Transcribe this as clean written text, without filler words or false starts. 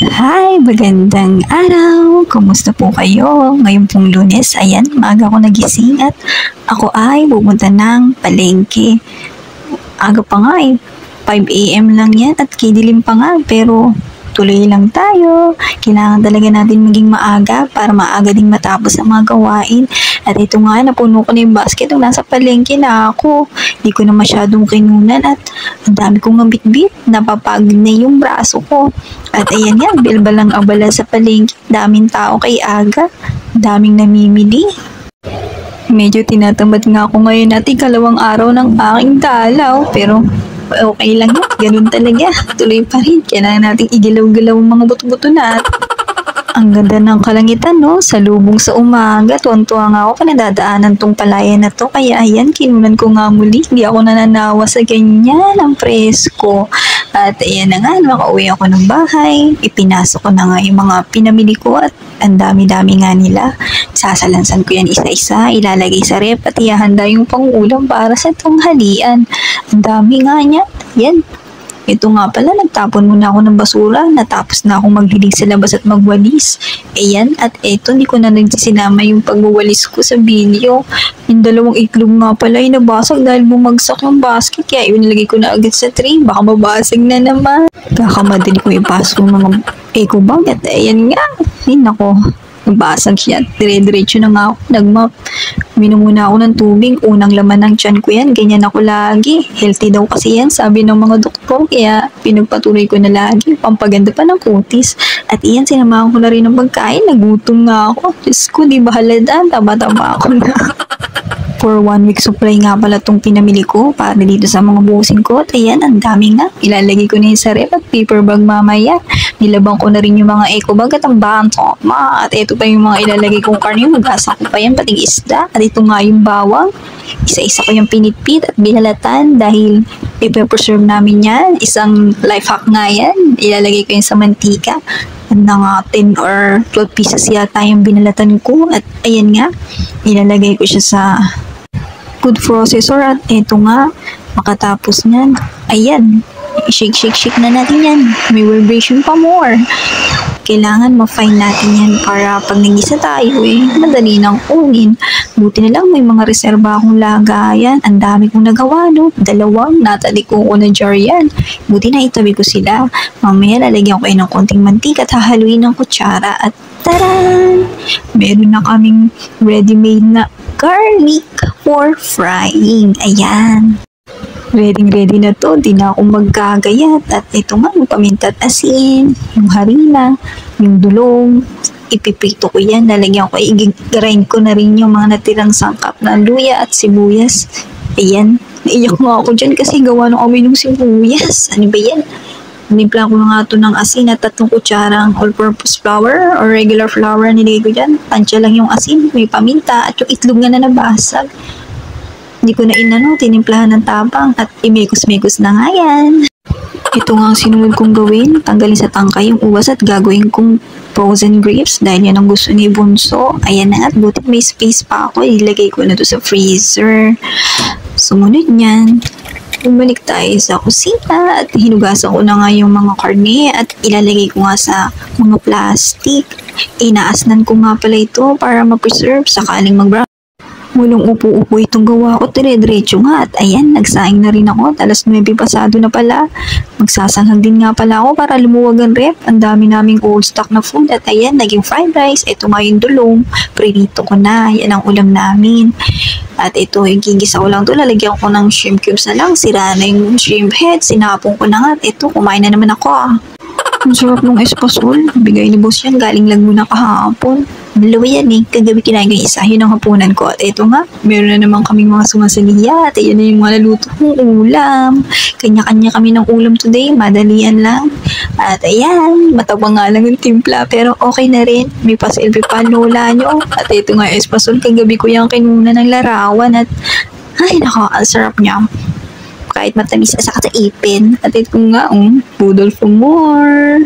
Hi, magandang araw! Kumusta po kayo? Ngayon pong Lunes, ayan, maaga ako nagising at ako ay pupunta ng palengke. Aga pa nga eh, 5 AM lang yan at kidilim pa nga pero tuloy lang tayo. Kailangan talaga natin maging maaga para maaga ding matapos ang mga gawain. At ito nga, napuno ko na yung basket nung nasa palengke na ako. Hindi ko na masyadong kinunan at ang dami kong bitbit. Napapagod na yung braso ko. At ayan nga, bilbalang abala sa palengke. Daming tao kay aga. Daming namimili. Medyo tinatamad nga ako ngayon at ikalawang araw ng aking dalaw. Pero okay lang yan. Ganun talaga. Tuloy pa rin. Kailangan natin igilaw-gilaw ang mga buto-buto natin. Ang ganda ng kalangitan, no? Sa lubong sa umaga. Tuwan-tuwa nga ako nadadaanan tong palayan na to. Kaya ayan, kinunan ko nga muli. Hindi ako nananawa sa ganyan. Ang presko. At ayan na nga, makauwi ako ng bahay. Ipinasok ko na nga yung mga pinamili ko at ang dami-dami nga nila. Sasalansan ko yan isa-isa, ilalagay sa rep at ihahanda yung pangulam para sa tanghalian. Ang dami nga niya. Yan. Ito nga pala, nagtapon muna ako ng basura. Natapos na akong maghilig sa labas at magwalis. Ayan, at eto, hindi ko na nagsisinama yung pagwawalis ko sa video. Yung dalawang itlog nga pala ay nabasag dahil bumagsak yung basket. Kaya yun, nilagay ko na agad sa tray. Baka mabasag na naman. Kakamadali ko ipasok yung mga eco bag. At ayan nga, nako, nabasag siya. Dire-diretso na nga ako, nagmap. Minom muna ako ng tubig, unang laman ng tiyan ko yan, ganyan ako lagi. Healthy daw kasi yan, sabi ng mga doktor, kaya pinagpatuloy ko na lagi, pampaganda pa ng kutis. At iyan, sinamahan ko na rin ng pagkain, nagutom nga ako. Diyos ko, di ba halata, taba-taba ako na. For 1 week supply nga pala itong pinamili ko para dito sa mga busin ko. At ayan, ang dami nga. Ilalagay ko na yung sa rep at paper bag mamaya. Nilabang ko na rin yung mga eco bag at ang bantoma. At ito pa yung mga ilalagay kong karne. Hugasan ko pa yan, pating isda. At ito nga yung bawang. Isa-isa ko yung pinitpit at binalatan dahil ipe-preserve namin yan. Isang life hack nga yan. Ilalagay ko yung sa mantika. Nga 10 or 12 pieces yata yung binalatan ko. At ayan nga, ilalagay ko siya sa food processor at eto nga, makatapos niyan, ayan, shake na natin yan. May vibration pa more. Kailangan ma-fine natin yan para pag nagisa tayo madali nang kunin. Buti na lang may mga reserba akong lagayan. Ang dami kong nagawa, no? 2, nataliko ko na jar yan. Buti na itabi ko sila. Mamaya lalagyan ko ng konting mantika at hahaluin ng kutsara at taran! Meron na kaming ready-made na garlic for frying. Ayan. Ready na to, di na ako magkagayat. At ito nga, yung paminta at asin, yung harina, yung dulong, ipipito ko yan, lalagyan ko, i-grind ko na rin yung mga natirang sangkap na luya at sibuyas. Ayan, naiyak nga ako dyan kasi gawa ng amoy ng sibuyas. Ano ba yan? Nimpla ko nga ito ng asin at 3 kutsarang all-purpose flour or regular flour nilagay ko dyan. Tansya lang yung asin, may paminta at yung itlog nga na nabasag. Hindi ko na tinimplahan ng tapang at imekos-mekos na nga yan. Ito nga ang sinunod kong gawin, tanggalin sa tangkay yung uwas at gagawin kong frozen grapes dahil yan ang gusto ni Bunso. Ayan na at buti may space pa ako, ilagay ko na to sa freezer. Sumunod niyan, bumalik tayo sa kusina at hinugasan ko na nga yung mga karne at ilalagay ko nga sa mga plastic. Inaasnan ko nga pala ito para ma-preserve sakaling mag-brown. Mulong upo-upo itong gawa ko, dire-diretso nga at ayan, nagsaing na rin ako, 9:00 pasado na pala. Magsasanghag din nga pala ako para lumuwag ang rep. Ang dami naming old stock na food at ayan, naging fried rice. Ito nga yung dulong, prinito ko na, yan ang ulam namin. At ito, yung gigisa ko lang to, lalagyan ko ng shrimp cubes na lang, sira na yung shrimp head, sinapong ko na nga at ito, kumain na naman ako. Ang sarap ng espasol, bigay ni boss yan, galing lang muna kahapon. Dalawa yan kagabi kinain ko isa, yun ang hapunan ko. At eto nga, meron na naman kaming mga sumasaliya. At yan na yung mga naluto kong ulam. Kanya-kanya kami ng ulam today, madalian lang. At ayan, matabang nga lang yung timpla, pero okay na rin. May pasilbi pa lola nyo. At ito nga, espasol, kagabi ko yung kinuna ng larawan. At ay nako, ang sarap niya. Kahit matamis at saka sa ipin. At ito nga, budol for more.